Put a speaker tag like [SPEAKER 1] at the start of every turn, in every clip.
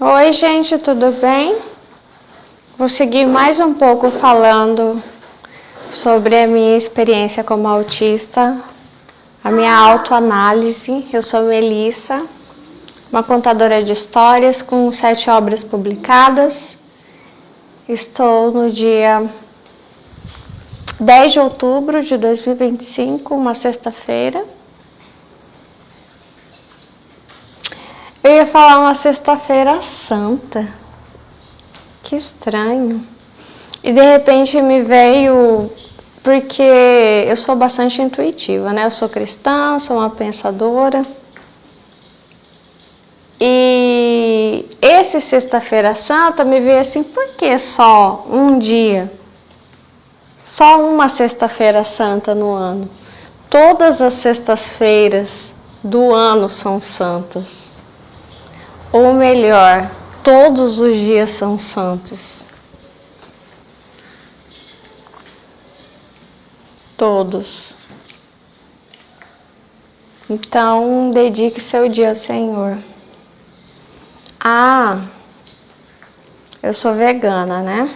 [SPEAKER 1] Oi, gente, tudo bem? Vou seguir mais um pouco falando sobre a minha experiência como autista, a minha autoanálise. Eu sou Melissa, uma contadora de histórias com 7 obras publicadas. Estou no dia 10 de outubro de 2025, uma sexta-feira. Eu ia falar uma sexta-feira santa. Que estranho. E de repente me veio, porque eu sou bastante intuitiva, né? Eu sou cristã, sou uma pensadora. E esse sexta-feira santa me veio assim, por que só um dia? Só uma sexta-feira santa no ano. Todas as sextas-feiras do ano são santas. Ou melhor, todos os dias são santos. Todos. Então, dedique seu dia ao Senhor. Eu sou vegana, né?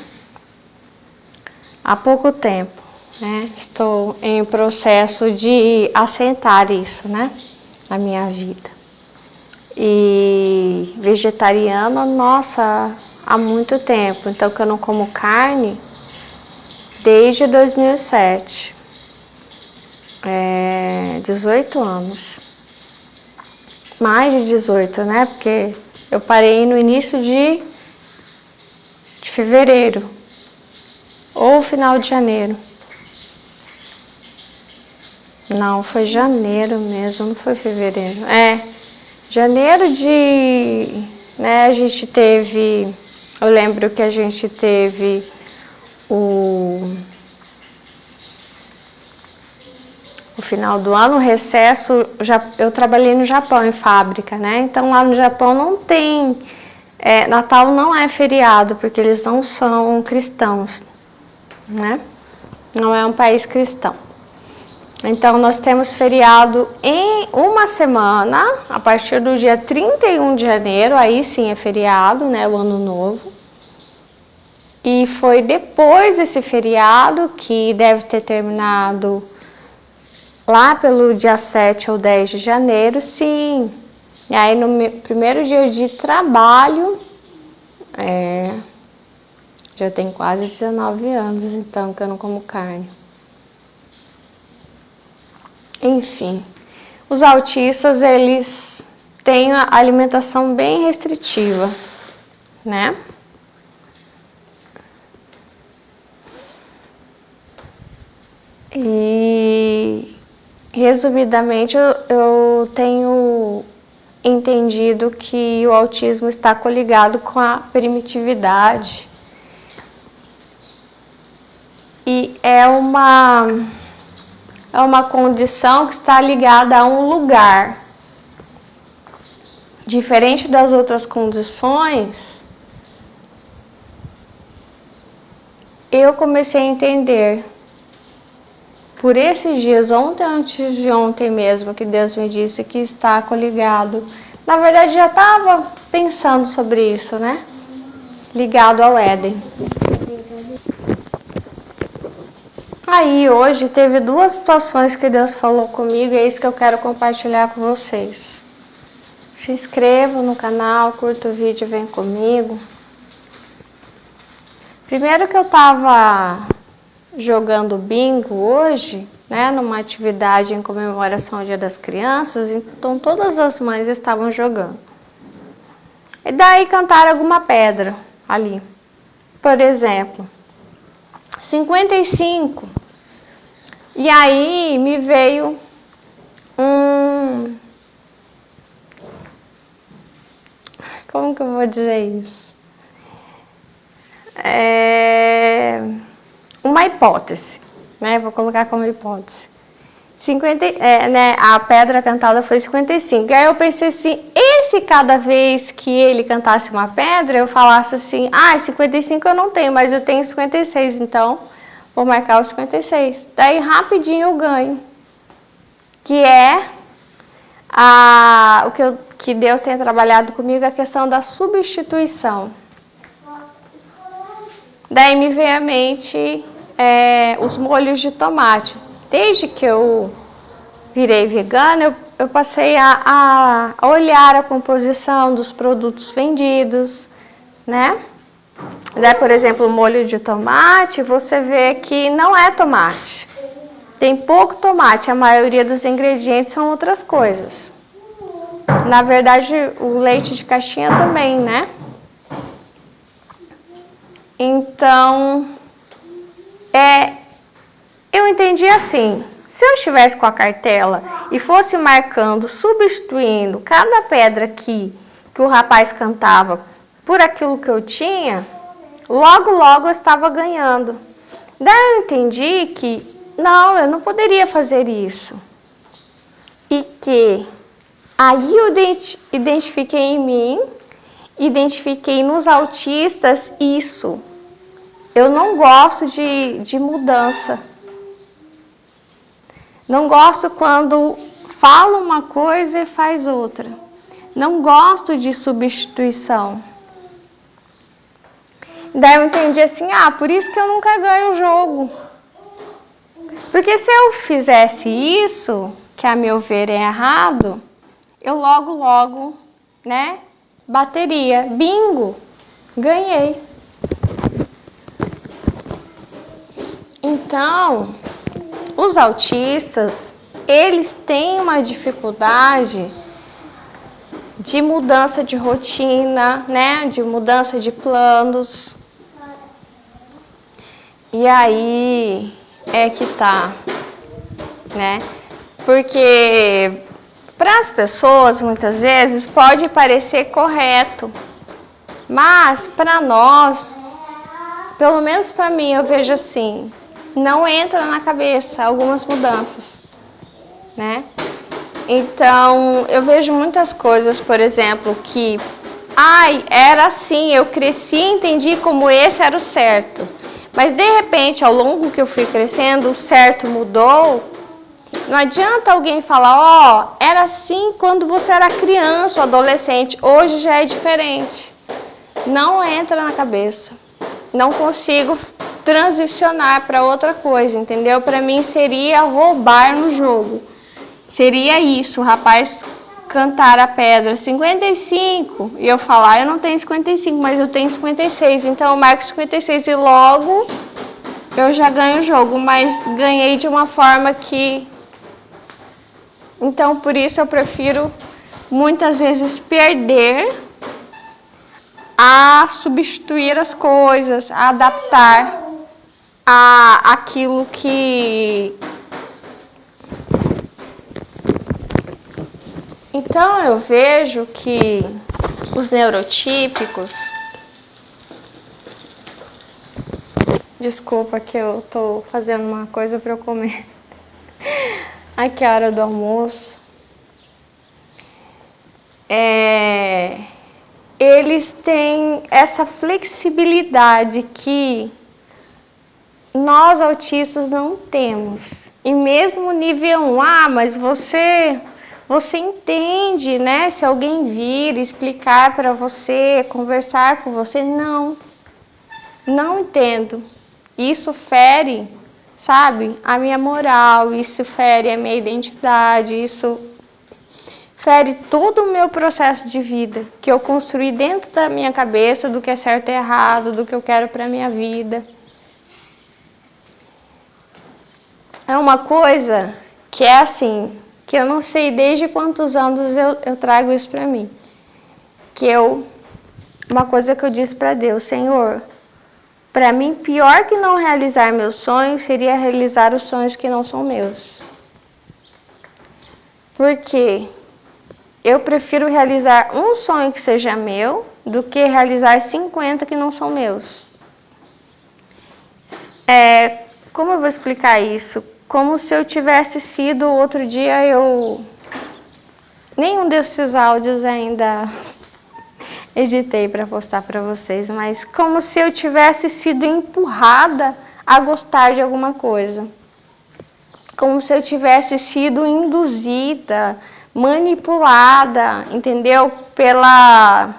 [SPEAKER 1] Há pouco tempo, né? Estou em processo de assentar isso, né? Na minha vida. E vegetariana, nossa, há muito tempo. Então, que eu não como carne desde 2007. 18 anos. Mais de 18, né? Porque eu parei no início de fevereiro. Ou final de janeiro. Não, foi janeiro mesmo, não foi fevereiro. Janeiro né, a gente teve, eu lembro que a gente teve o final do ano, o recesso. Eu trabalhei no Japão, em fábrica, né? Então lá no Japão não tem, Natal não é feriado, porque eles não são cristãos, né? Não é um país cristão. Então, nós temos feriado em uma semana, a partir do dia 31 de janeiro, aí sim é feriado, né, o Ano Novo. E foi depois desse feriado, que deve ter terminado lá pelo dia 7 ou 10 de janeiro, sim. E aí, no meu primeiro dia de trabalho, já tem quase 19 anos, então, que eu não como carne. Enfim, os autistas, eles têm a alimentação bem restritiva, né? E, resumidamente, eu tenho entendido que o autismo está coligado com a primitividade. E é uma condição que está ligada a um lugar. Diferente das outras condições, eu comecei a entender, por esses dias, ontem, antes de ontem mesmo, que Deus me disse que está coligado. Na verdade, já estava pensando sobre isso, né? Ligado ao Éden. Aí, hoje, teve 2 situações que Deus falou comigo, e é isso que eu quero compartilhar com vocês. Se inscreva no canal, curta o vídeo e vem comigo. Primeiro que eu estava jogando bingo hoje, né, numa atividade em comemoração ao Dia das Crianças, então todas as mães estavam jogando. E daí cantaram alguma pedra ali. Por exemplo, 55. E aí me veio como que eu vou dizer isso? Uma hipótese, né? Vou colocar como hipótese. A pedra cantada foi 55. E aí eu pensei assim, e se cada vez que ele cantasse uma pedra, eu falasse assim, 55 eu não tenho, mas eu tenho 56, então vou marcar os 56. Daí rapidinho eu ganho. Que é que Deus tem trabalhado comigo é a questão da substituição. Daí me vem à mente os molhos de tomate. Desde que eu virei vegana, eu passei a olhar a composição dos produtos vendidos, né? Daí, por exemplo, o molho de tomate, você vê que não é tomate. Tem pouco tomate, a maioria dos ingredientes são outras coisas. Na verdade, o leite de caixinha também, né? Então, eu entendi assim, se eu estivesse com a cartela e fosse marcando, substituindo cada pedra que o rapaz cantava por aquilo que eu tinha, logo eu estava ganhando. Daí eu entendi que não, eu não poderia fazer isso. E que aí eu identifiquei em mim, identifiquei nos autistas isso. Eu não gosto de mudança. Não gosto quando fala uma coisa e faz outra. Não gosto de substituição. Daí eu entendi assim, por isso que eu nunca ganho o jogo. Porque se eu fizesse isso, que a meu ver é errado, eu logo, né, bateria. Bingo! Ganhei. Então, os autistas, eles têm uma dificuldade de mudança de rotina, né, de mudança de planos. E aí é que tá, né? Porque para as pessoas, muitas vezes, pode parecer correto, mas para nós, pelo menos para mim, eu vejo assim, não entra na cabeça algumas mudanças, né? Então, eu vejo muitas coisas, por exemplo, que, era assim, eu cresci e entendi como esse era o certo. Mas, de repente, ao longo que eu fui crescendo, o certo mudou. Não adianta alguém falar, era assim quando você era criança ou adolescente, hoje já é diferente. Não entra na cabeça. Não consigo transicionar para outra coisa, entendeu? Para mim seria roubar no jogo. Seria isso, o rapaz cantar a pedra 55 e eu falar, eu não tenho 55, mas eu tenho 56, então eu marco 56 e logo eu já ganho o jogo, mas ganhei de uma forma que... Então, por isso eu prefiro muitas vezes perder a substituir as coisas, a adaptar a aquilo que... Então, eu vejo que os neurotípicos... Desculpa que eu tô fazendo uma coisa para eu comer. Aqui é a hora do almoço. Eles têm essa flexibilidade que nós autistas não temos. E mesmo nível 1, mas você entende, né? Se alguém vir explicar para você, conversar com você, não entendo. Isso fere, sabe, a minha moral, isso fere a minha identidade, isso fere todo o meu processo de vida que eu construí dentro da minha cabeça, do que é certo e errado, do que eu quero para minha vida. É uma coisa que é assim, que eu não sei desde quantos anos eu trago isso para mim. Uma coisa que eu disse para Deus, Senhor, para mim, pior que não realizar meus sonhos seria realizar os sonhos que não são meus. Porque eu prefiro realizar um sonho que seja meu do que realizar 50 que não são meus. Como eu vou explicar isso? Como se eu tivesse sido, outro dia nenhum desses áudios ainda editei para postar para vocês, mas como se eu tivesse sido empurrada a gostar de alguma coisa. Como se eu tivesse sido induzida manipulada, entendeu? Pela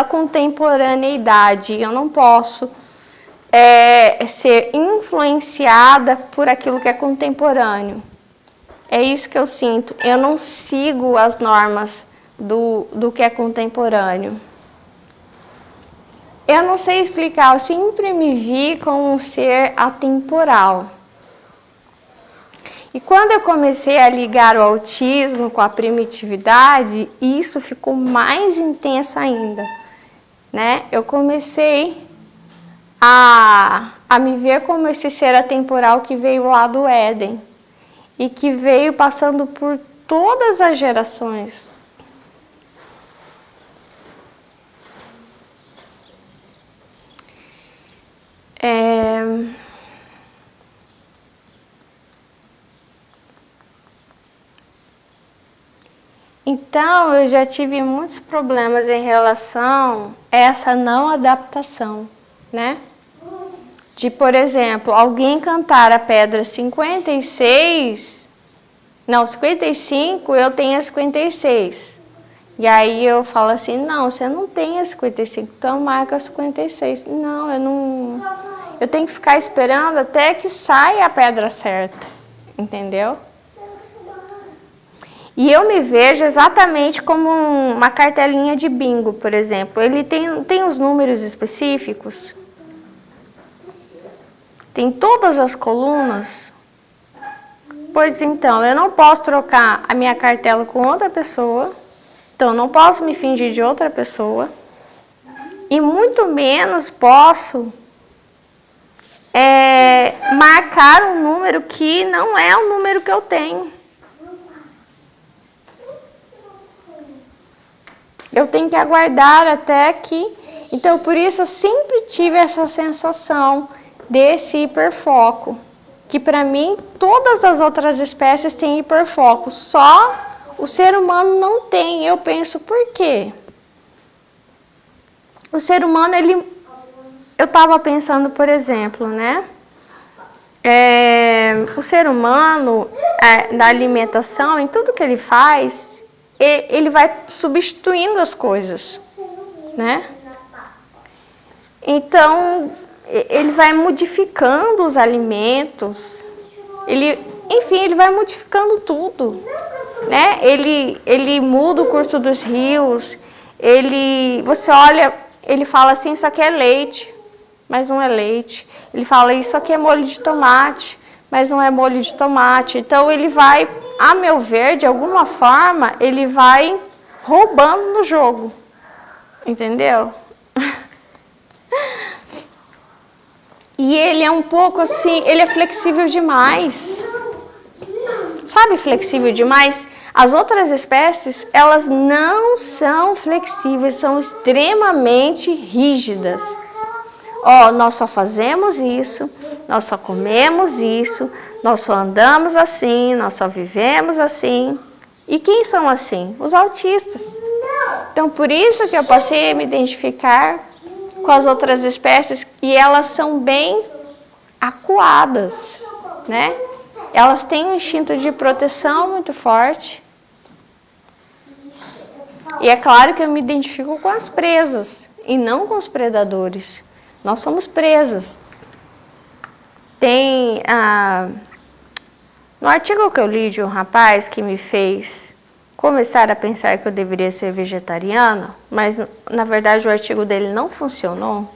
[SPEAKER 1] contemporaneidade. Eu não posso ser influenciada por aquilo que é contemporâneo. É isso que eu sinto. Eu não sigo as normas do que é contemporâneo. Eu não sei explicar, eu sempre me vi como um ser atemporal. E quando eu comecei a ligar o autismo com a primitividade, isso ficou mais intenso ainda, né? Eu comecei a me ver como esse ser atemporal que veio lá do Éden e que veio passando por todas as gerações. Então, eu já tive muitos problemas em relação a essa não adaptação, né? De, por exemplo, alguém cantar a pedra 55, eu tenho a 56. E aí eu falo assim, não, você não tem a 55, então marca a 56. Não, eu tenho que ficar esperando até que saia a pedra certa, entendeu? E eu me vejo exatamente como uma cartelinha de bingo, por exemplo. Ele tem os números específicos, tem todas as colunas. Pois então, eu não posso trocar a minha cartela com outra pessoa, então não posso me fingir de outra pessoa, e muito menos posso marcar um número que não é o número que eu tenho. Eu tenho que aguardar até que... Então, por isso, eu sempre tive essa sensação desse hiperfoco. Que, para mim, todas as outras espécies têm hiperfoco. Só o ser humano não tem. Eu penso, por quê? O ser humano, eu estava pensando, por exemplo, né? O ser humano, na alimentação, em tudo que ele faz... ele vai substituindo as coisas, né? Então, ele vai modificando os alimentos, enfim, ele vai modificando tudo, né? Ele muda o curso dos rios, você olha, ele fala assim, isso aqui é leite, mas não é leite. Ele fala, isso aqui é molho de tomate, mas não é molho de tomate. Então, ele vai... A meu ver, de alguma forma, ele vai roubando no jogo. Entendeu? E ele é um pouco assim, ele é flexível demais. Sabe flexível demais? As outras espécies, elas não são flexíveis, são extremamente rígidas. Nós só fazemos isso, nós só comemos isso, nós só andamos assim, nós só vivemos assim. E quem são assim? Os autistas. Então, por isso que eu passei a me identificar com as outras espécies, e elas são bem acuadas, né? Elas têm um instinto de proteção muito forte. E é claro que eu me identifico com as presas, e não com os predadores. Nós somos presas. No artigo que eu li de um rapaz que me fez começar a pensar que eu deveria ser vegetariana, mas na verdade o artigo dele não funcionou,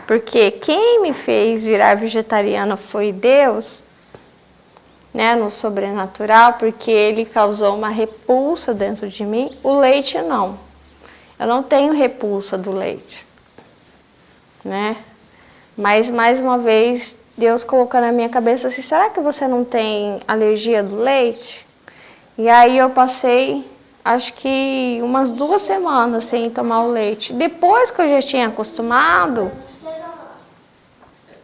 [SPEAKER 1] porque quem me fez virar vegetariana foi Deus, né, no sobrenatural, porque ele causou uma repulsa dentro de mim. O leite não. Eu não tenho repulsa do leite, né? Mas mais uma vez Deus colocou na minha cabeça assim, será que você não tem alergia do leite? E aí eu passei, acho que umas 2 semanas sem tomar o leite. Depois que eu já tinha acostumado,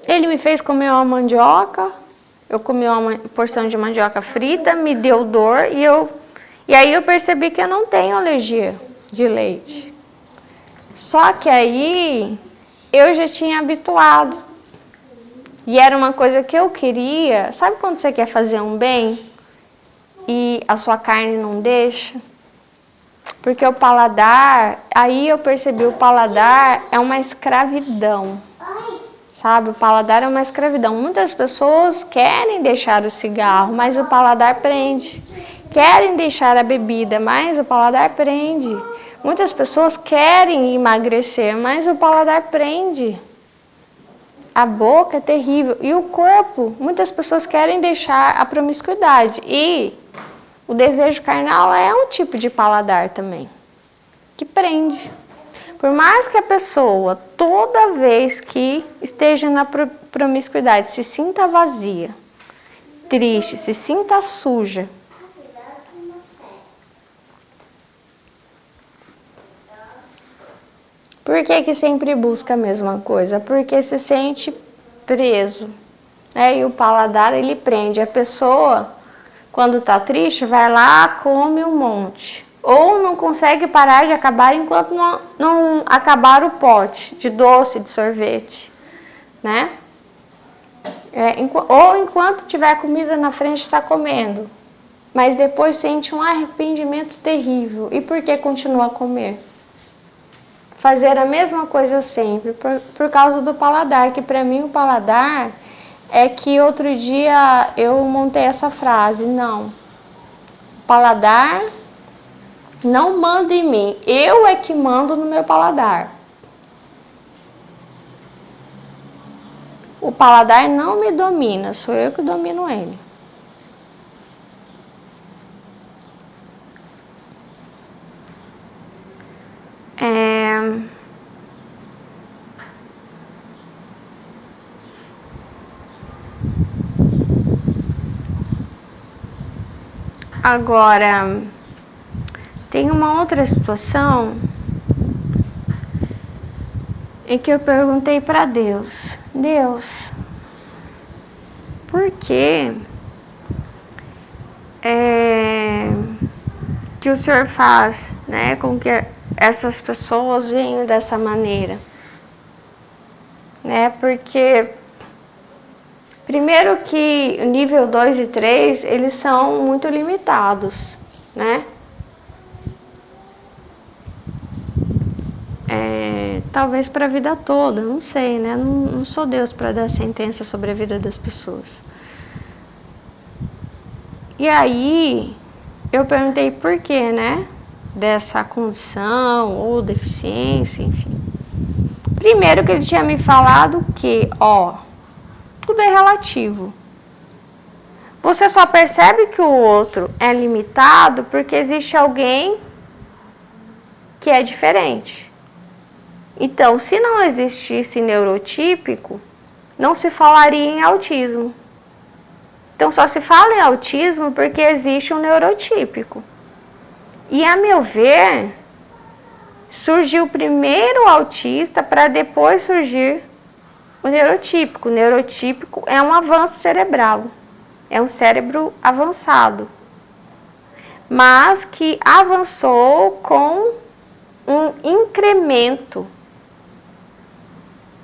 [SPEAKER 1] ele me fez comer uma mandioca, eu comi uma porção de mandioca frita, me deu dor, e aí eu percebi que eu não tenho alergia de leite. Só que aí eu já tinha habituado. E era uma coisa que eu queria. Sabe quando você quer fazer um bem e a sua carne não deixa? Porque o paladar, aí eu percebi, o paladar é uma escravidão. Sabe, o paladar é uma escravidão. Muitas pessoas querem deixar o cigarro, mas o paladar prende. Querem deixar a bebida, mas o paladar prende. Muitas pessoas querem emagrecer, mas o paladar prende. A boca é terrível. E o corpo, muitas pessoas querem deixar a promiscuidade. E o desejo carnal é um tipo de paladar também, que prende. Por mais que a pessoa, toda vez que esteja na promiscuidade, se sinta vazia, triste, se sinta suja, por que sempre busca a mesma coisa? Porque se sente preso. E o paladar, ele prende. A pessoa, quando está triste, vai lá, come um monte. Ou não consegue parar de acabar enquanto não acabar o pote de doce, de sorvete, né? Ou enquanto tiver comida na frente, está comendo. Mas depois sente um arrependimento terrível. E por que continua a comer? Fazer a mesma coisa sempre, por causa do paladar, que para mim o paladar é que outro dia eu montei essa frase, não, o paladar não manda em mim, eu é que mando no meu paladar. O paladar não me domina, sou eu que domino ele. Agora, tem uma outra situação em que eu perguntei para Deus, por que que o Senhor faz, né, com que essas pessoas venham dessa maneira, né? Porque primeiro que o nível 2 e 3, eles são muito limitados, né? Talvez para a vida toda, não sei, né? Não sou Deus para dar sentença sobre a vida das pessoas. E aí, eu perguntei por que, né? Dessa condição ou deficiência, enfim. Primeiro que ele tinha me falado que, tudo é relativo. Você só percebe que o outro é limitado porque existe alguém que é diferente. Então, se não existisse neurotípico, não se falaria em autismo. Então, só se fala em autismo porque existe um neurotípico. E, a meu ver, surgiu primeiro o autista para depois surgir o neurotípico. O neurotípico é um avanço cerebral, é um cérebro avançado, mas que avançou com um incremento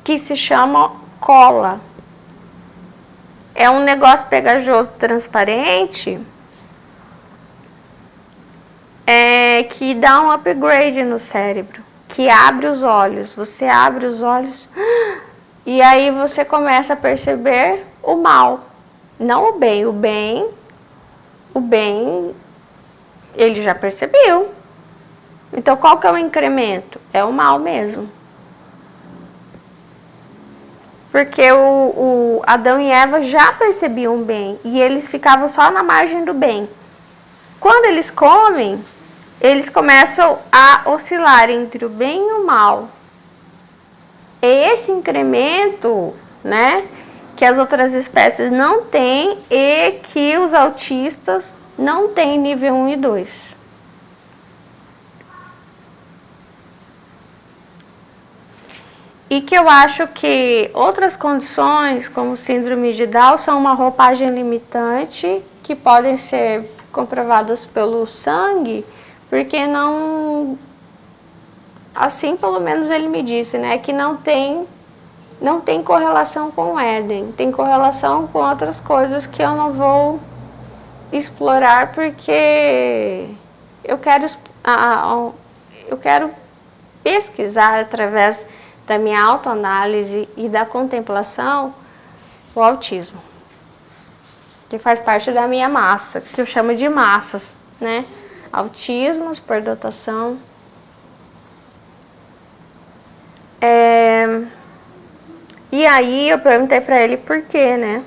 [SPEAKER 1] que se chama cola. É um negócio pegajoso, transparente, que dá um upgrade no cérebro, que abre os olhos. Você abre os olhos e aí você começa a perceber o mal, não o bem. O bem ele já percebeu. Então qual que é o incremento? É o mal mesmo. Porque o Adão e Eva já percebiam o bem e eles ficavam só na margem do bem. Quando eles comem, eles começam a oscilar entre o bem e o mal. É esse incremento, né, que as outras espécies não têm e que os autistas não têm nível 1 e 2. E que eu acho que outras condições, como síndrome de Down, são uma roupagem limitante que podem ser comprovadas pelo sangue, porque não, assim pelo menos ele me disse, né, que não tem correlação com o Éden, tem correlação com outras coisas que eu não vou explorar porque eu quero eu quero pesquisar através da minha autoanálise e da contemplação o autismo, que faz parte da minha massa, que eu chamo de massas, né? Autismo, superdotação. E aí eu perguntei para ele por quê, né?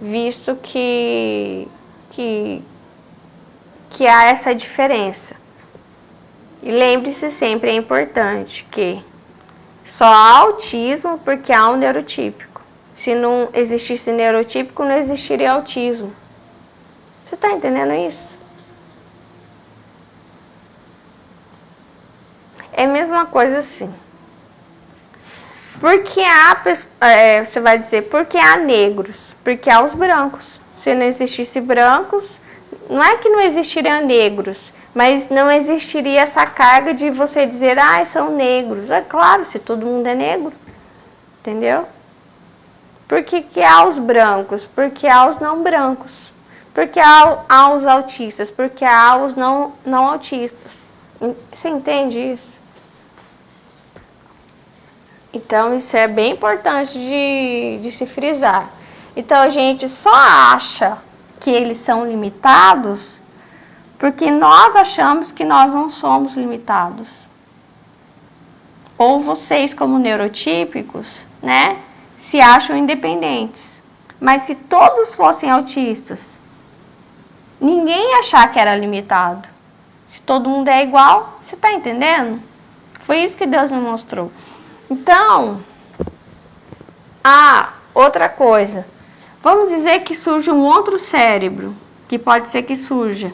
[SPEAKER 1] Visto que há essa diferença. E lembre-se sempre, é importante que só há autismo porque há um neurotípico. Se não existisse neurotípico, não existiria autismo. Você está entendendo isso? É a mesma coisa assim. Porque há, você vai dizer, porque há negros? Porque há os brancos. Se não existisse brancos, não é que não existiriam negros, mas não existiria essa carga de você dizer, são negros. É claro, se todo mundo é negro, entendeu? Por que há os brancos? Porque há os não brancos. Porque há os autistas? Porque há os não autistas. Você entende isso? Então, isso é bem importante de se frisar. Então, a gente só acha que eles são limitados porque nós achamos que nós não somos limitados. Ou vocês, como neurotípicos, né, se acham independentes. Mas se todos fossem autistas, ninguém ia achar que era limitado. Se todo mundo é igual, você está entendendo? Foi isso que Deus me mostrou. Então, outra coisa. Vamos dizer que surge um outro cérebro, que pode ser que surja,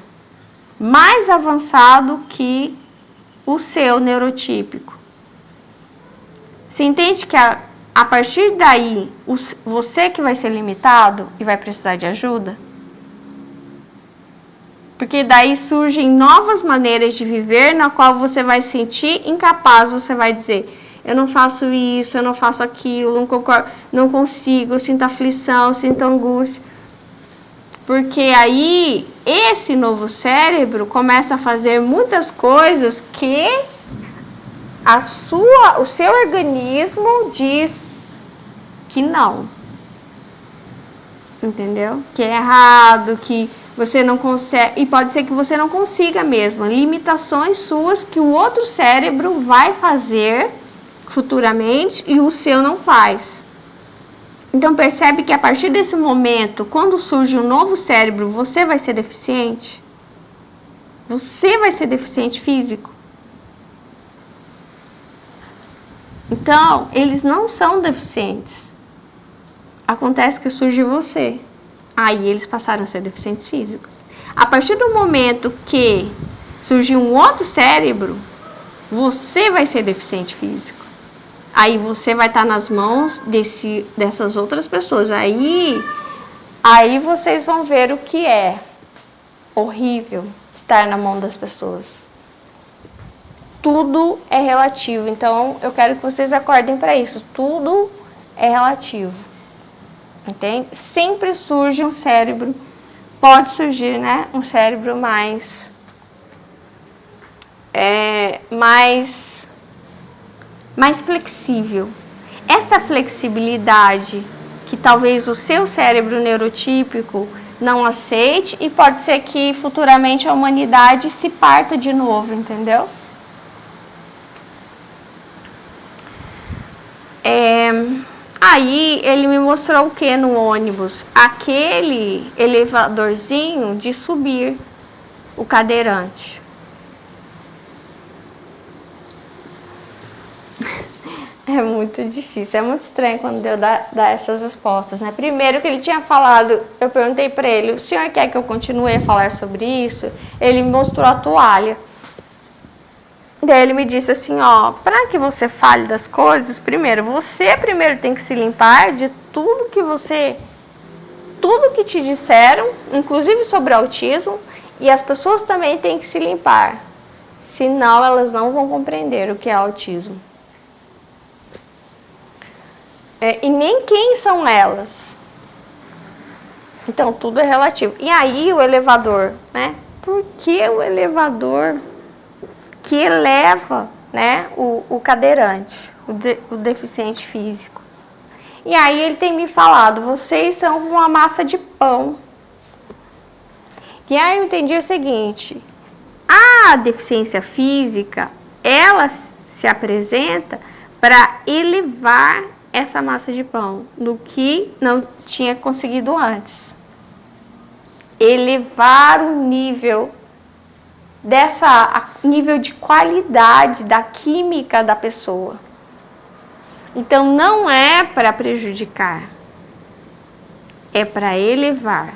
[SPEAKER 1] mais avançado que o seu neurotípico. Você entende que a partir daí, você que vai ser limitado e vai precisar de ajuda? Porque daí surgem novas maneiras de viver, na qual você vai se sentir incapaz, você vai dizer, eu não faço isso, eu não faço aquilo, não concordo, não consigo, eu sinto aflição, eu sinto angústia. Porque aí, esse novo cérebro começa a fazer muitas coisas que o seu organismo diz que não. Entendeu? Que é errado, que você não consegue, e pode ser que você não consiga mesmo. Limitações suas que o outro cérebro vai fazer futuramente e o seu não faz. Então percebe que a partir desse momento, quando surge um novo cérebro, você vai ser deficiente? Você vai ser deficiente físico? Então, eles não são deficientes. Acontece que surge você. Aí eles passaram a ser deficientes físicos. A partir do momento que surgiu um outro cérebro, você vai ser deficiente físico. Aí você vai estar nas mãos dessas outras pessoas. Aí vocês vão ver o que é horrível estar na mão das pessoas. Tudo é relativo. Então, eu quero que vocês acordem para isso. Tudo é relativo. Entende? Sempre surge um cérebro, pode surgir, né? Um cérebro mais flexível. Essa flexibilidade que talvez o seu cérebro neurotípico não aceite, e pode ser que futuramente a humanidade se parta de novo, entendeu? Aí ele me mostrou o que no ônibus? Aquele elevadorzinho de subir o cadeirante. É muito difícil, é muito estranho quando Deus dá essas respostas, né? Primeiro que ele tinha falado, eu perguntei para ele, o senhor quer que eu continue a falar sobre isso? Ele me mostrou a toalha. Daí ele me disse assim, para que você fale das coisas, você primeiro tem que se limpar de tudo que te disseram, inclusive sobre autismo, e as pessoas também têm que se limpar, senão elas não vão compreender o que é autismo. E nem quem são elas. Então, tudo é relativo. E aí, o elevador, né? por que o elevador que eleva, né, o cadeirante, o deficiente físico? E aí ele tem me falado, vocês são uma massa de pão. E aí eu entendi o seguinte, a deficiência física, ela se apresenta para elevar essa massa de pão do que não tinha conseguido antes. Elevar o nível nível de qualidade da química da pessoa. Então não é para prejudicar, é para elevar.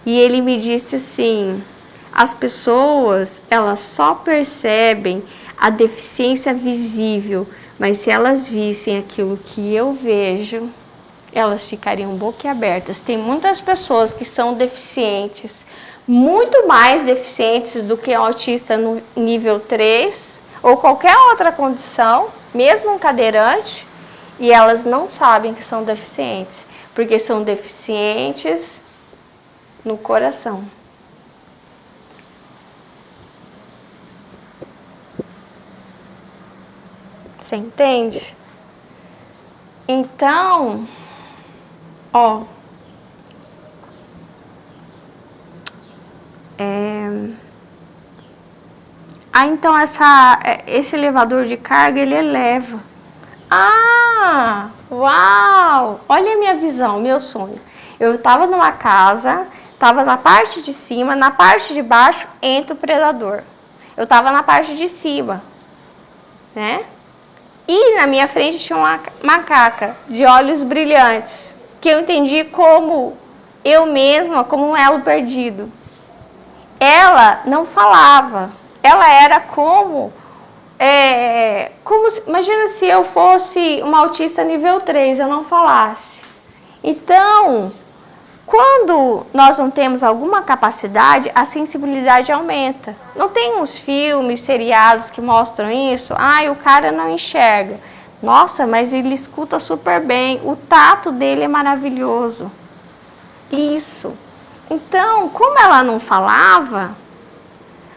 [SPEAKER 1] E ele me disse assim, as pessoas, elas só percebem a deficiência visível, mas se elas vissem aquilo que eu vejo, elas ficariam boquiabertas. Tem muitas pessoas que são deficientes, muito mais deficientes do que autista no nível 3 ou qualquer outra condição, mesmo um cadeirante, e elas não sabem que são deficientes, porque são deficientes no coração. Você entende? Então, ó, então esse elevador de carga, ele eleva. Ah, uau! Olha a minha visão, meu sonho. Eu estava numa casa, estava na parte de cima, na parte de baixo entra o predador. Eu estava na parte de cima, né? E na minha frente tinha uma macaca de olhos brilhantes, que eu entendi como eu mesma, como um elo perdido. Ela não falava, ela era como imagina se eu fosse uma autista nível 3, eu não falasse. Então, quando nós não temos alguma capacidade, a sensibilidade aumenta. Não tem uns filmes, seriados que mostram isso? O cara não enxerga. Nossa, mas ele escuta super bem. O tato dele é maravilhoso. Isso. Então, como ela não falava,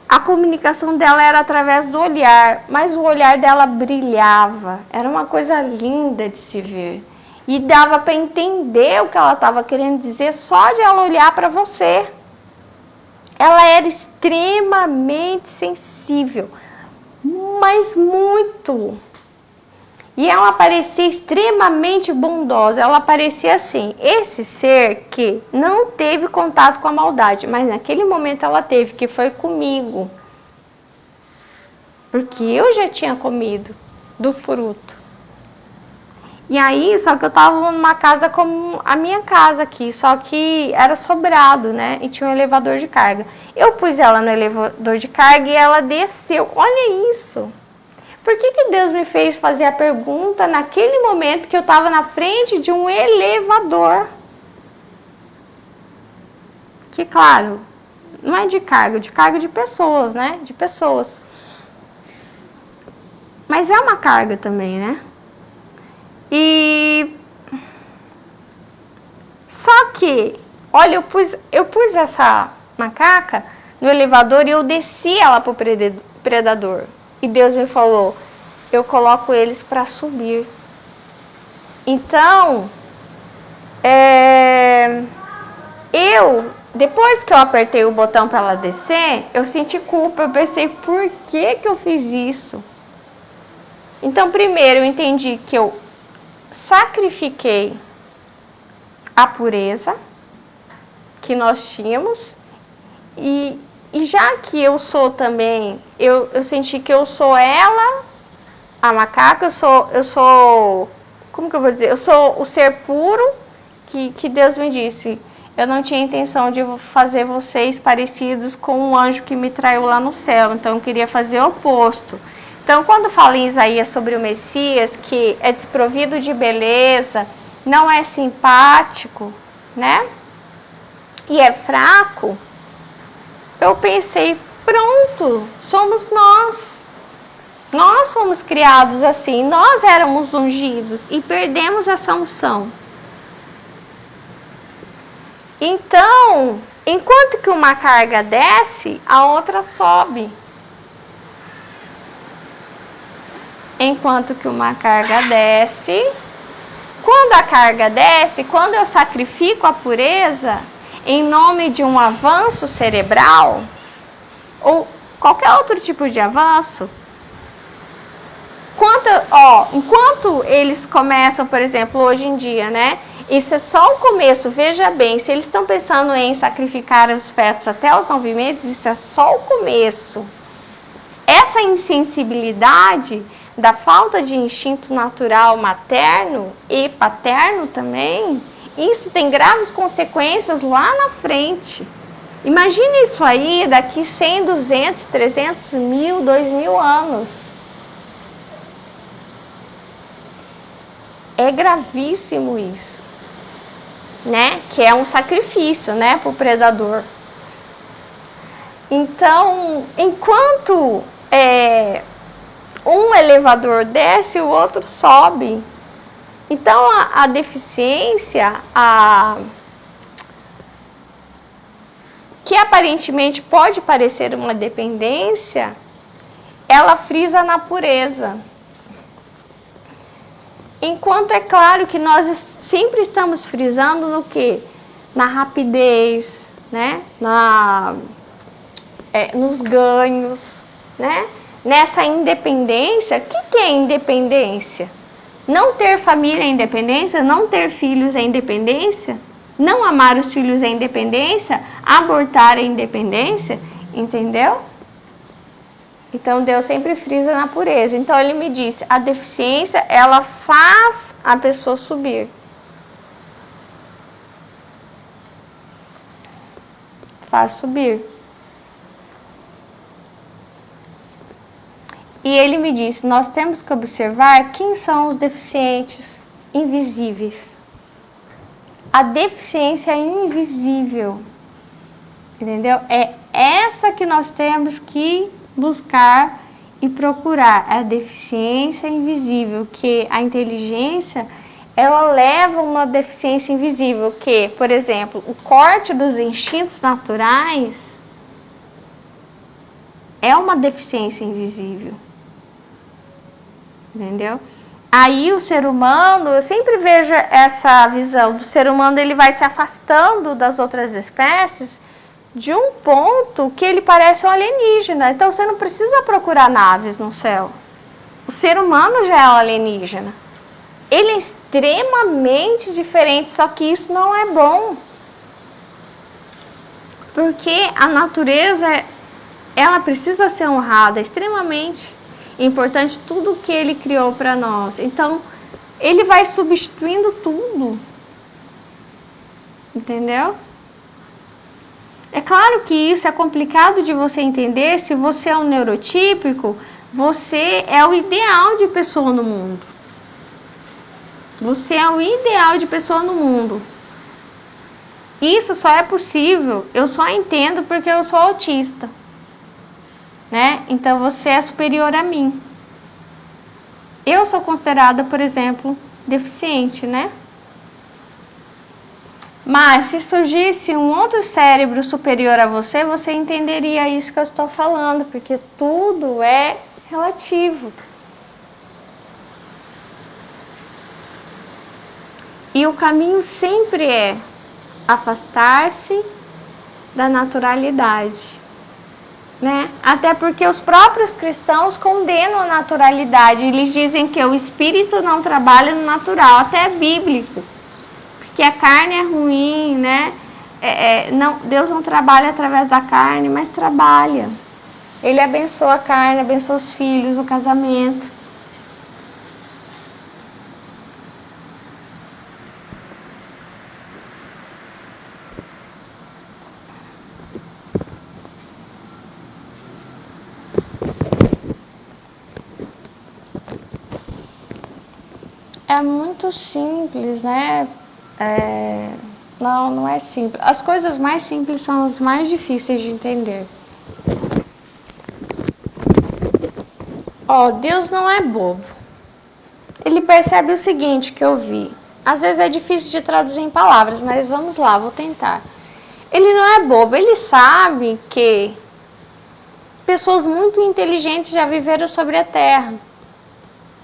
[SPEAKER 1] a comunicação dela era através do olhar, mas o olhar dela brilhava. Era uma coisa linda de se ver. E dava para entender o que ela estava querendo dizer só de ela olhar para você. Ela era extremamente sensível, mas muito. E ela parecia extremamente bondosa. Ela parecia assim, esse ser que não teve contato com a maldade, mas naquele momento ela teve, que foi comigo. Porque eu já tinha comido do fruto. E aí, só que eu tava numa casa como a minha casa aqui, só que era sobrado, né? E tinha um elevador de carga. Eu pus ela no elevador de carga e ela desceu. Olha isso! Por que Deus me fez fazer a pergunta naquele momento que eu tava na frente de um elevador? Que, claro, não é de carga de pessoas, né? De pessoas. Mas é uma carga também, né? E só que, olha, eu pus essa macaca no elevador e eu desci ela pro predador. E Deus me falou, eu coloco eles para subir. Então, depois que eu apertei o botão para ela descer, eu senti culpa, eu pensei, por que eu fiz isso? Então, primeiro eu entendi que eu sacrifiquei a pureza que nós tínhamos e já que eu sou também, eu senti que eu sou ela, a macaca, eu sou, como que eu vou dizer? Eu sou o ser puro que Deus me disse. Eu não tinha intenção de fazer vocês parecidos com um anjo que me traiu lá no céu, então eu queria fazer o oposto. Então, quando fala em Isaías sobre o Messias, que é desprovido de beleza, não é simpático, né? E é fraco, eu pensei, pronto, somos nós. Nós fomos criados assim, nós éramos ungidos e perdemos essa unção. Então, Enquanto que uma carga desce, a outra sobe. Enquanto que uma carga desce, quando a carga desce, quando eu sacrifico a pureza em nome de um avanço cerebral ou qualquer outro tipo de avanço, enquanto eles começam, por exemplo, hoje em dia, né? Isso é só o começo, veja bem, se eles estão pensando em sacrificar os fetos até os 9 meses, isso é só o começo. Essa insensibilidade da falta de instinto natural materno e paterno também, isso tem graves consequências lá na frente. Imagine isso aí daqui 100, 200, 300 mil, 2.000 anos. É gravíssimo isso, né? Que é um sacrifício, né, para o predador. Então, enquanto um elevador desce, o outro sobe. Então, a deficiência, que aparentemente pode parecer uma dependência, ela frisa na pureza. Enquanto é claro que nós sempre estamos frisando no quê? Na rapidez, né? Nos ganhos, né? Nessa independência. O que é independência? Não ter família é independência? Não ter filhos é independência? Não amar os filhos é independência? Abortar é independência? Entendeu? Então, Deus sempre frisa na pureza. Então, ele me disse, a deficiência, ela faz a pessoa subir. Faz subir. E ele me disse, nós temos que observar quem são os deficientes invisíveis. A deficiência é invisível. Entendeu? É essa que nós temos que buscar e procurar, a deficiência invisível, que a inteligência, ela leva uma deficiência invisível, que, por exemplo, o corte dos instintos naturais é uma deficiência invisível, entendeu? Aí o ser humano, eu sempre vejo essa visão do ser humano, ele vai se afastando das outras espécies de um ponto que ele parece um alienígena. Então você não precisa procurar naves no céu. O ser humano já é um alienígena. Ele é extremamente diferente, só que isso não é bom. Porque a natureza, ela precisa ser honrada, é extremamente importante tudo que ele criou para nós. Então, ele vai substituindo tudo. Entendeu? É claro que isso é complicado de você entender. Se você é um neurotípico, você é o ideal de pessoa no mundo. Você é o ideal de pessoa no mundo. Isso só é possível, eu só entendo porque eu sou autista, né? Então você é superior a mim. Eu sou considerada, por exemplo, deficiente, né? Mas se surgisse um outro cérebro superior a você, você entenderia isso que eu estou falando, porque tudo é relativo. E o caminho sempre é afastar-se da naturalidade, né? Até porque os próprios cristãos condenam a naturalidade. Eles dizem que o espírito não trabalha no natural, até é bíblico. Que a carne é ruim, né? Deus não trabalha através da carne, mas trabalha. Ele abençoa a carne, abençoa os filhos, o casamento. É muito simples, né? Não é simples. As coisas mais simples são as mais difíceis de entender. Deus não é bobo. Ele percebe o seguinte que eu vi. Às vezes é difícil de traduzir em palavras, mas vamos lá, vou tentar. Ele não é bobo, ele sabe que pessoas muito inteligentes já viveram sobre a Terra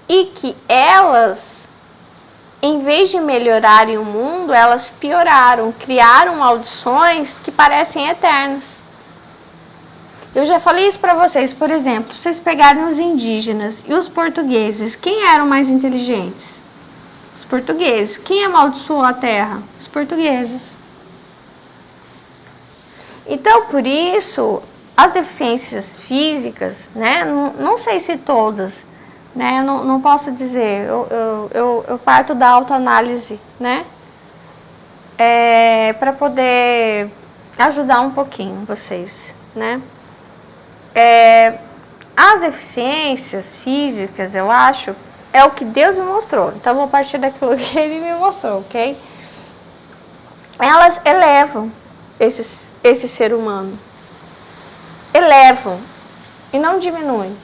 [SPEAKER 1] e que elas, em vez de melhorarem o mundo, elas pioraram, criaram maldições que parecem eternas. Eu já falei isso para vocês, por exemplo, se vocês pegarem os indígenas e os portugueses, quem eram mais inteligentes? Os portugueses. Quem amaldiçoou a terra? Os portugueses. Então, por isso, as deficiências físicas, né, não sei se todas, né, não posso dizer, eu parto da autoanálise, né, para poder ajudar um pouquinho vocês, né. As deficiências físicas, eu acho, é o que Deus me mostrou. Então, eu vou partir daquilo que Ele me mostrou, ok? Elas elevam esse ser humano. Elevam e não diminuem.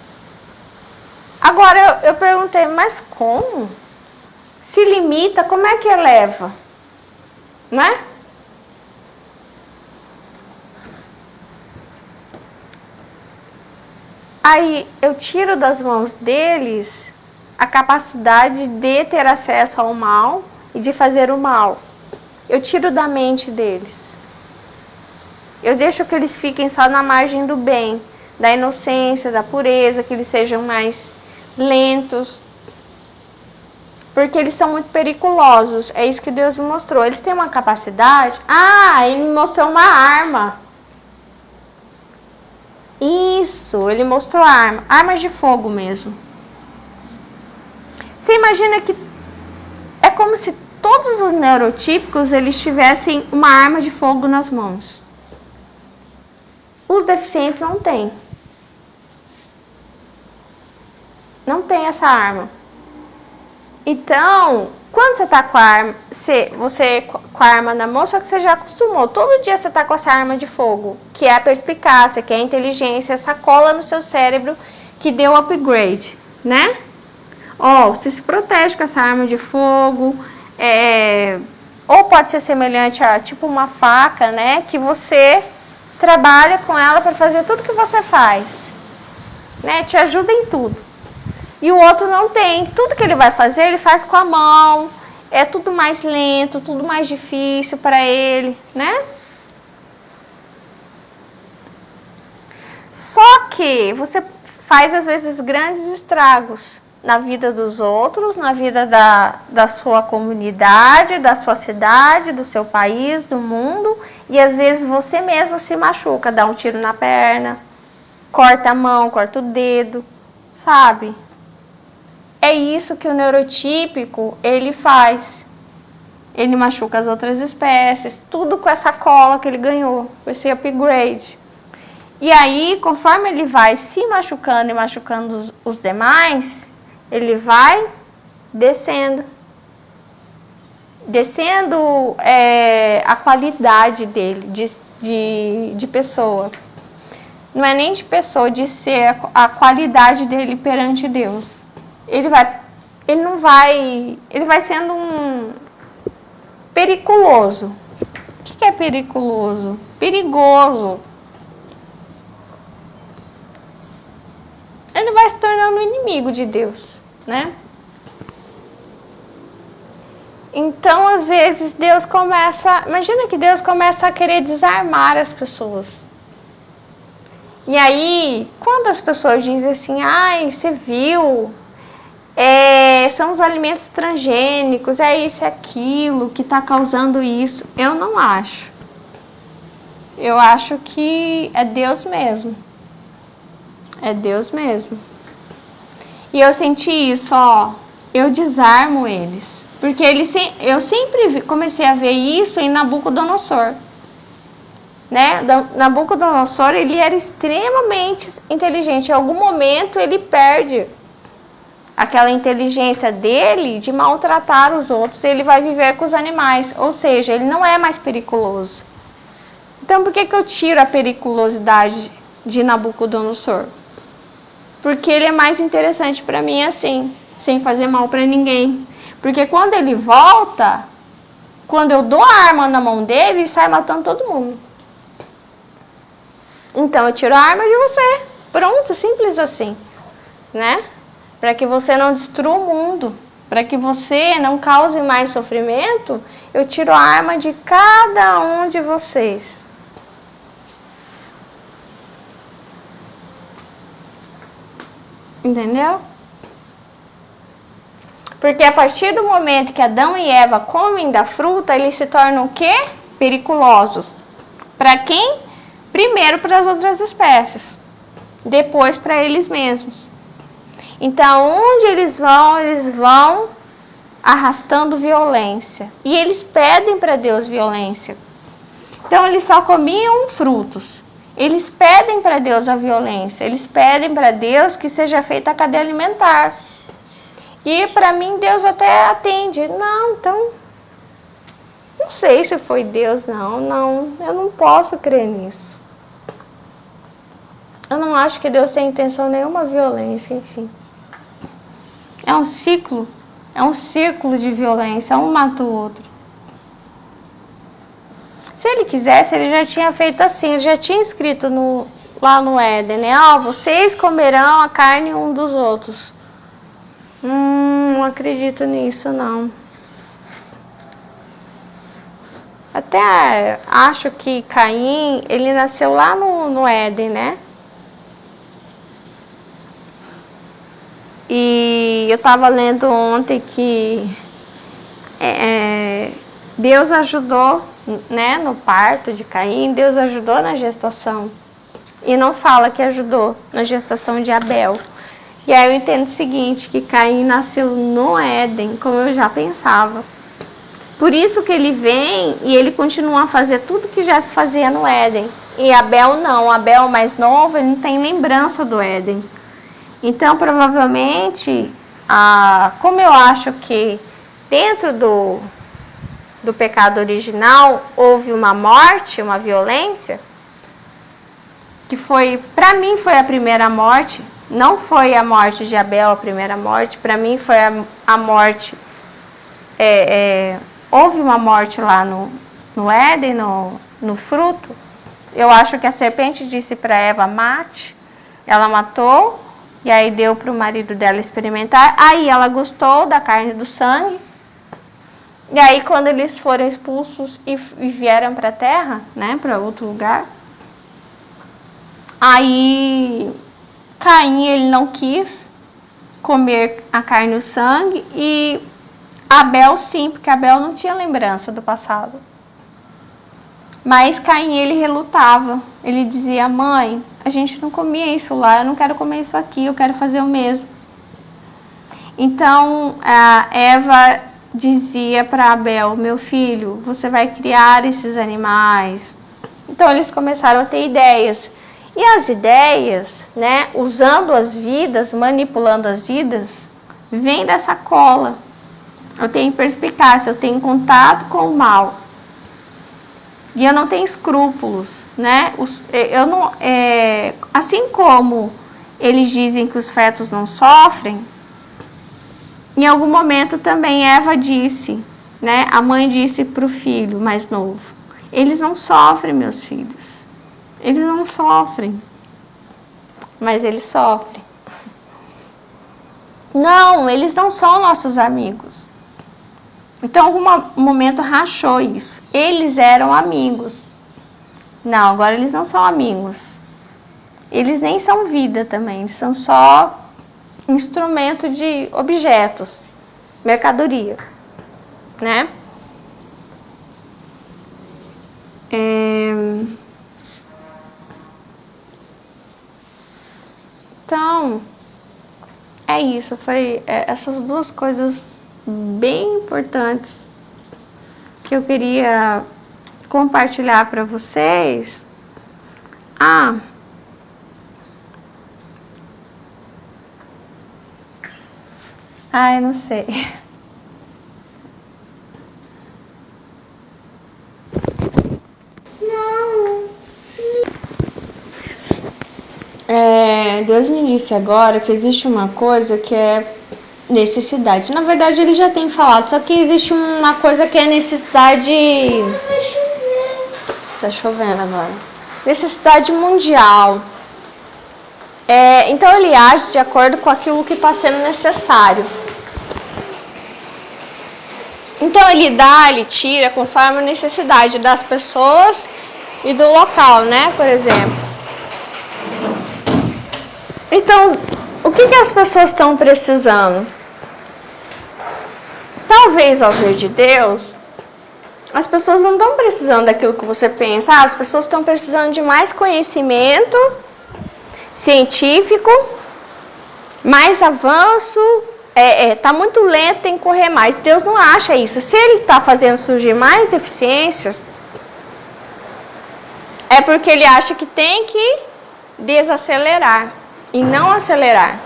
[SPEAKER 1] Agora, eu perguntei, mas como? Se limita, como é que eleva? Né? Aí eu tiro das mãos deles a capacidade de ter acesso ao mal e de fazer o mal. Eu tiro da mente deles. Eu deixo que eles fiquem só na margem do bem, da inocência, da pureza, que eles sejam mais lentos. Porque eles são muito periculosos. É isso que Deus me mostrou. Eles têm uma capacidade. Ele me mostrou uma arma. Isso, ele mostrou armas de fogo mesmo. Você imagina que é como se todos os neurotípicos eles tivessem uma arma de fogo nas mãos. Os deficientes não têm. Não tem essa arma. Então, quando você está com a arma, você com a arma na mão, só que você já acostumou. Todo dia você está com essa arma de fogo, que é a perspicácia, que é a inteligência, essa cola no seu cérebro que deu upgrade, né? Você se protege com essa arma de fogo, ou pode ser semelhante a tipo uma faca, né? Que você trabalha com ela para fazer tudo que você faz, né? Te ajuda em tudo. E o outro não tem. Tudo que ele vai fazer, ele faz com a mão. É tudo mais lento, tudo mais difícil para ele, né? Só que você faz, às vezes, grandes estragos na vida dos outros, na vida da sua comunidade, da sua cidade, do seu país, do mundo. E, às vezes, você mesmo se machuca. Dá um tiro na perna, corta a mão, corta o dedo, sabe? É isso que o neurotípico, ele faz. Ele machuca as outras espécies, tudo com essa cola que ele ganhou, com esse upgrade. E aí, conforme ele vai se machucando e machucando os demais, ele vai descendo. Descendo a qualidade dele, de pessoa. Não é nem de pessoa, de ser a qualidade dele perante Deus. Ele vai sendo um periculoso. O que é periculoso? Perigoso. Ele vai se tornando inimigo de Deus, né? Então, às vezes, imagina que Deus começa a querer desarmar as pessoas. E aí, quando as pessoas dizem assim, você viu? São os alimentos transgênicos, é isso e aquilo que está causando isso. Eu não acho. Eu acho que é Deus mesmo. É Deus mesmo. E eu senti isso, eu desarmo eles. Porque eu sempre comecei a ver isso em Nabucodonosor. Né? Nabucodonosor, ele era extremamente inteligente. Em algum momento ele perde aquela inteligência dele de maltratar os outros, ele vai viver com os animais, ou seja, ele não é mais periculoso. Então, por que eu tiro a periculosidade de Nabucodonosor? Porque ele é mais interessante para mim assim, sem fazer mal para ninguém. Porque quando ele volta, quando eu dou a arma na mão dele, ele sai matando todo mundo. Então eu tiro a arma de você. Pronto, simples assim, né? Para que você não destrua o mundo, para que você não cause mais sofrimento, eu tiro a arma de cada um de vocês. Entendeu? Porque a partir do momento que Adão e Eva comem da fruta, eles se tornam o quê? Periculosos. Para quem? Primeiro para as outras espécies, depois para eles mesmos. Então, onde eles vão arrastando violência. E eles pedem para Deus violência. Então, eles só comiam frutos. Eles pedem para Deus a violência. Eles pedem para Deus que seja feita a cadeia alimentar. E para mim, Deus até atende. Não, então, não sei se foi Deus, não. Eu não posso crer nisso. Eu não acho que Deus tem intenção nenhuma violência, enfim. É um círculo de violência, um mata o outro. Se ele quisesse, ele já tinha feito assim, ele já tinha escrito lá no Éden, né? Vocês comerão a carne um dos outros. Não acredito nisso, não. Até acho que Caim, ele nasceu lá no Éden, né? E eu estava lendo ontem que Deus ajudou, né, no parto de Caim, Deus ajudou na gestação. E não fala que ajudou na gestação de Abel. E aí eu entendo o seguinte, que Caim nasceu no Éden, como eu já pensava. Por isso que ele vem e ele continua a fazer tudo que já se fazia no Éden. E Abel não, Abel mais novo, ele não tem lembrança do Éden. Então, provavelmente, como eu acho que dentro do pecado original houve uma morte, uma violência, que para mim foi a primeira morte, não foi a morte de Abel a primeira morte, para mim foi a morte, houve uma morte lá no Éden, no fruto. Eu acho que a serpente disse para Eva, mate, ela matou. E aí deu para o marido dela experimentar. Aí ela gostou da carne e do sangue. E aí quando eles foram expulsos e vieram para a terra, né, para outro lugar. Aí Caim, ele não quis comer a carne e o sangue. E Abel sim, porque Abel não tinha lembrança do passado. Mas Caim, ele relutava. Ele dizia, mãe, a gente não comia isso lá, eu não quero comer isso aqui, eu quero fazer o mesmo. Então, a Eva dizia para Abel, meu filho, você vai criar esses animais. Então, eles começram a ter ideias. E as ideias, né, usando as vidas, manipulando as vidas, vem dessa cola. Eu tenho perspicácia, eu tenho contato com o mal. E eu não tenho escrúpulos, né? Assim como eles dizem que os fetos não sofrem, em algum momento também Eva disse, né? A mãe disse para o filho mais novo, eles não sofrem, meus filhos. Eles não sofrem. Mas eles sofrem. Não, eles não são nossos amigos. Então, em algum momento rachou isso. Eles eram amigos. Não, agora eles não são amigos. Eles nem são vida também. Eles são só instrumento de objetos. Mercadoria. Né? Então, é isso. Foi essas duas coisas bem importantes que eu queria compartilhar para vocês. Eu não sei. Deus me disse agora que existe uma coisa que é necessidade. Na verdade, ele já tem falado, só que existe uma coisa que é necessidade. Tá chovendo agora. necessidade mundial. Então ele age de acordo com aquilo que está sendo necessário. Então ele dá, ele tira conforme a necessidade das pessoas e do local, né? Por exemplo. Então, o que as pessoas estão precisando? Talvez ao ver de Deus, as pessoas não estão precisando daquilo que você pensa. As pessoas estão precisando de mais conhecimento científico, mais avanço. Tá muito lento, tem que correr mais. Deus não acha isso. Se ele está fazendo surgir mais deficiências, é porque ele acha que tem que desacelerar e não acelerar.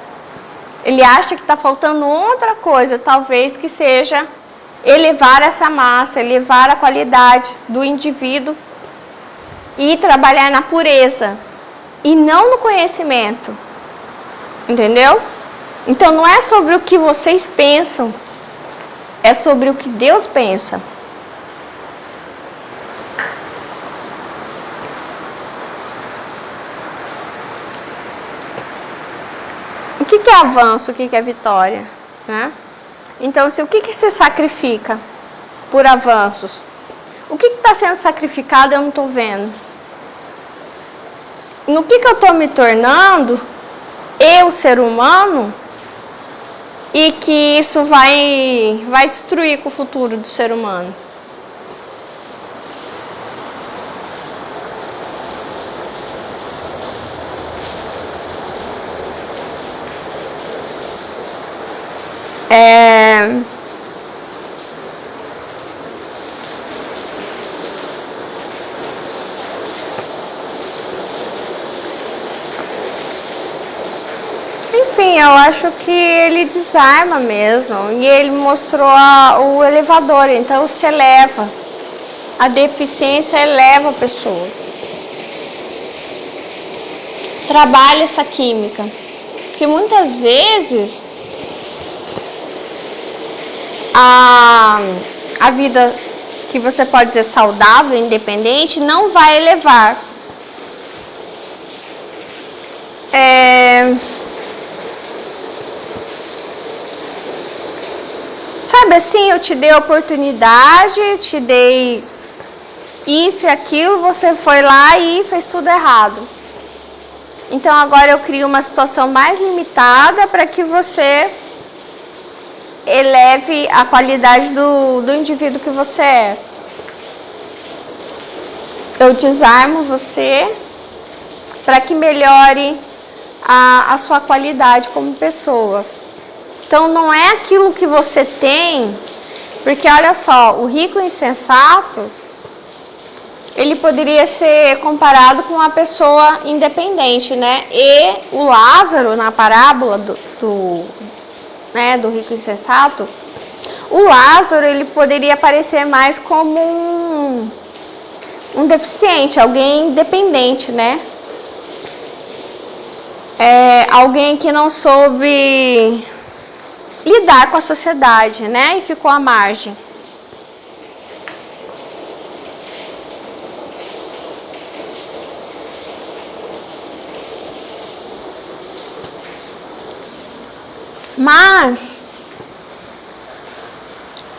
[SPEAKER 1] Ele acha que está faltando outra coisa, talvez que seja elevar essa massa, elevar a qualidade do indivíduo e trabalhar na pureza e não no conhecimento. Entendeu? Então não é sobre o que vocês pensam, é sobre o que Deus pensa. O que é avanço, o que é vitória, né? Então, o que se sacrifica por avanços? O que está sendo sacrificado eu não estou vendo. No que eu estou me tornando, eu, ser humano, e que isso vai destruir com o futuro do ser humano. Enfim, eu acho que ele desarma mesmo. E ele mostrou o elevador, então se eleva. A deficiência eleva a pessoa. Trabalha essa química. Que muitas vezes a vida que você pode dizer saudável, independente, não vai elevar. Sabe assim, eu te dei oportunidade, te dei isso e aquilo, você foi lá e fez tudo errado. Então agora eu crio uma situação mais limitada para que você eleve a qualidade do indivíduo que você é. Eu desarmo você para que melhore a sua qualidade como pessoa. Então não é aquilo que você tem, porque olha só, o rico insensato, ele poderia ser comparado com uma pessoa independente, né? E o Lázaro, na parábola do rico insensato, o Lázaro, ele poderia parecer mais como um deficiente, alguém dependente, né? Alguém que não soube lidar com a sociedade, né? E ficou à margem. Mas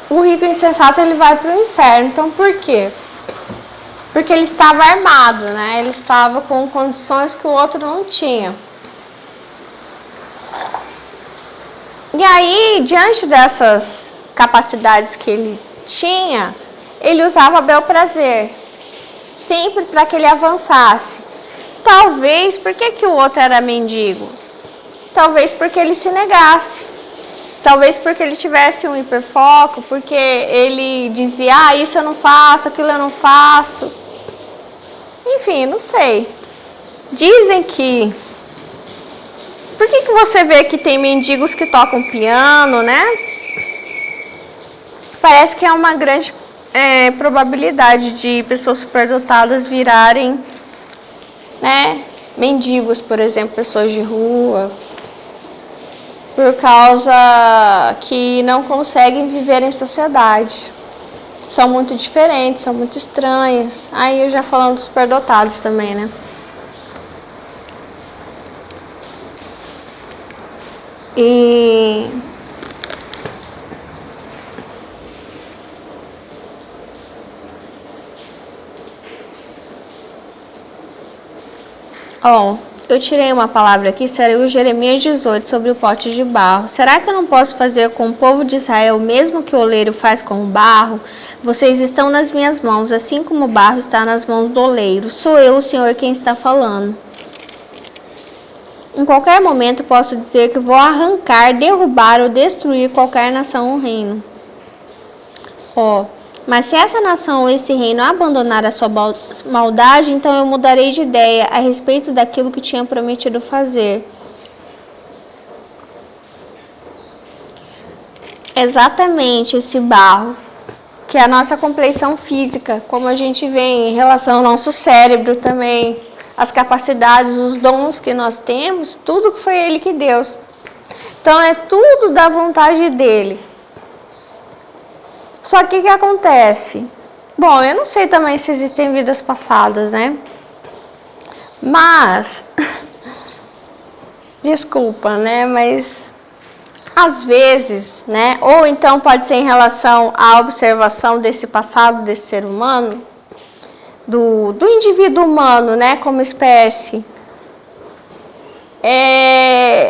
[SPEAKER 1] o rico insensato, ele vai para o inferno. Então por quê? Porque ele estava armado, né? Ele estava com condições que o outro não tinha. E aí, diante dessas capacidades que ele tinha, ele usava bel prazer, sempre para que ele avançasse. Talvez, por que o outro era mendigo? Talvez porque ele se negasse. Talvez porque ele tivesse um hiperfoco, porque ele dizia, isso eu não faço, aquilo eu não faço. Enfim, não sei. Dizem que... Por que você vê que tem mendigos que tocam piano, né? Parece que é uma grande probabilidade de pessoas superdotadas virarem, né, mendigos, por exemplo, pessoas de rua, por causa que não conseguem viver em sociedade. são muito diferentes, são muito estranhas. Aí eu já falando dos superdotados também, né? E eu tirei uma palavra aqui, saiu Jeremias 18 sobre o pote de barro. Será que eu não posso fazer com o povo de Israel o mesmo que o oleiro faz com o barro? Vocês estão nas minhas mãos, assim como o barro está nas mãos do oleiro. Sou eu, o Senhor, quem está falando. Em qualquer momento posso dizer que vou arrancar, derrubar ou destruir qualquer nação ou reino. Mas se essa nação ou esse reino abandonar a sua maldade, então eu mudarei de ideia a respeito daquilo que tinha prometido fazer. Exatamente esse barro, que é a nossa compleição física, como a gente vê em relação ao nosso cérebro também, as capacidades, os dons que nós temos, tudo que foi Ele que deu. Então é tudo da vontade dEle. Só que o que acontece? Bom, eu não sei também se existem vidas passadas, né? Mas, desculpa, né? Mas, às vezes, né? Ou então pode ser em relação à observação desse passado, desse ser humano, do indivíduo humano, né? Como espécie.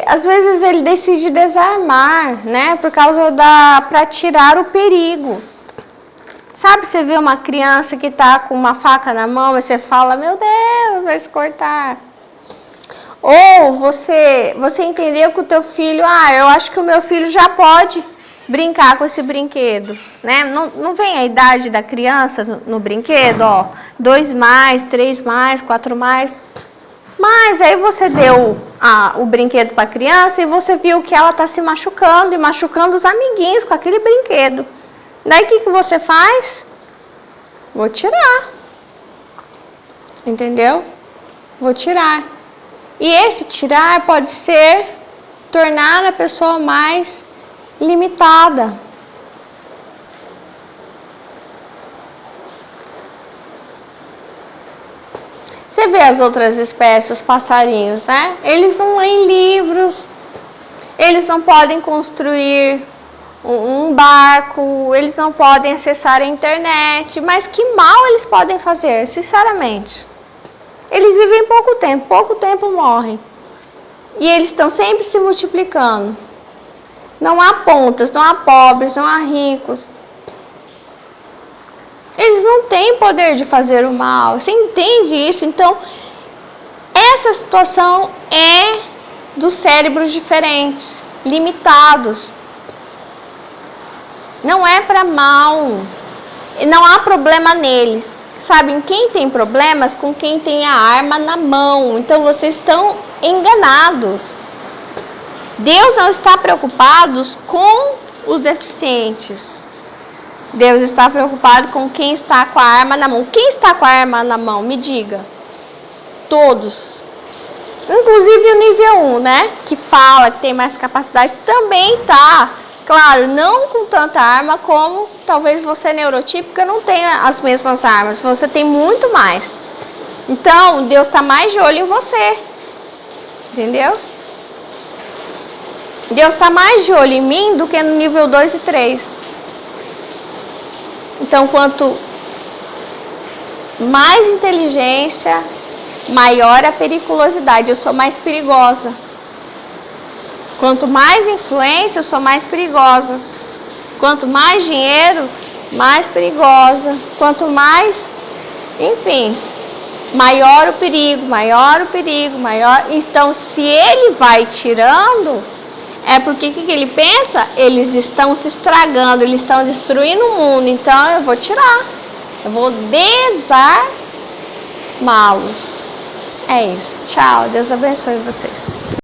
[SPEAKER 1] Às vezes ele decide desarmar, né? Para tirar o perigo. Sabe, você vê uma criança que tá com uma faca na mão e você fala, meu Deus, vai se cortar. Ou você entendeu que o teu filho, eu acho que o meu filho já pode brincar com esse brinquedo, né? Não vem a idade da criança no brinquedo, 2 mais, 3 mais, 4 mais. Mas aí você deu o brinquedo para a criança e você viu que ela está se machucando e machucando os amiguinhos com aquele brinquedo. Daí o que você faz? Vou tirar. Entendeu? Vou tirar. E esse tirar pode ser tornar a pessoa mais limitada. Você vê as outras espécies, os passarinhos, né? Eles não leem livros, eles não podem construir um barco, eles não podem acessar a internet, mas que mal eles podem fazer, sinceramente? Eles vivem pouco tempo morrem. E eles estão sempre se multiplicando. Não há pontas, não há pobres, não há ricos. Eles não têm poder de fazer o mal. Você entende isso? Então, essa situação é dos cérebros diferentes, limitados. Não é para mal. Não há problema neles. Sabem quem tem problemas? Com quem tem a arma na mão. Então, vocês estão enganados. Deus não está preocupado com os deficientes. Deus está preocupado com quem está com a arma na mão. Quem está com a arma na mão? Me diga. Todos. Inclusive o nível 1, né? Que fala, que tem mais capacidade, também está. Claro, não com tanta arma como talvez você neurotípica não tenha as mesmas armas. Você tem muito mais. Então, Deus está mais de olho em você. Entendeu? Deus está mais de olho em mim do que no nível 2 e 3. Então, quanto mais inteligência, maior a periculosidade. Eu sou mais perigosa. Quanto mais influência, eu sou mais perigosa. Quanto mais dinheiro, mais perigosa. Quanto mais, enfim, maior o perigo, maior o perigo, maior. Então, se ele vai tirando, é porque o que ele pensa? Eles estão se estragando, eles estão destruindo o mundo. Então, eu vou tirar. Eu vou desarmá-los. É isso. Tchau. Deus abençoe vocês.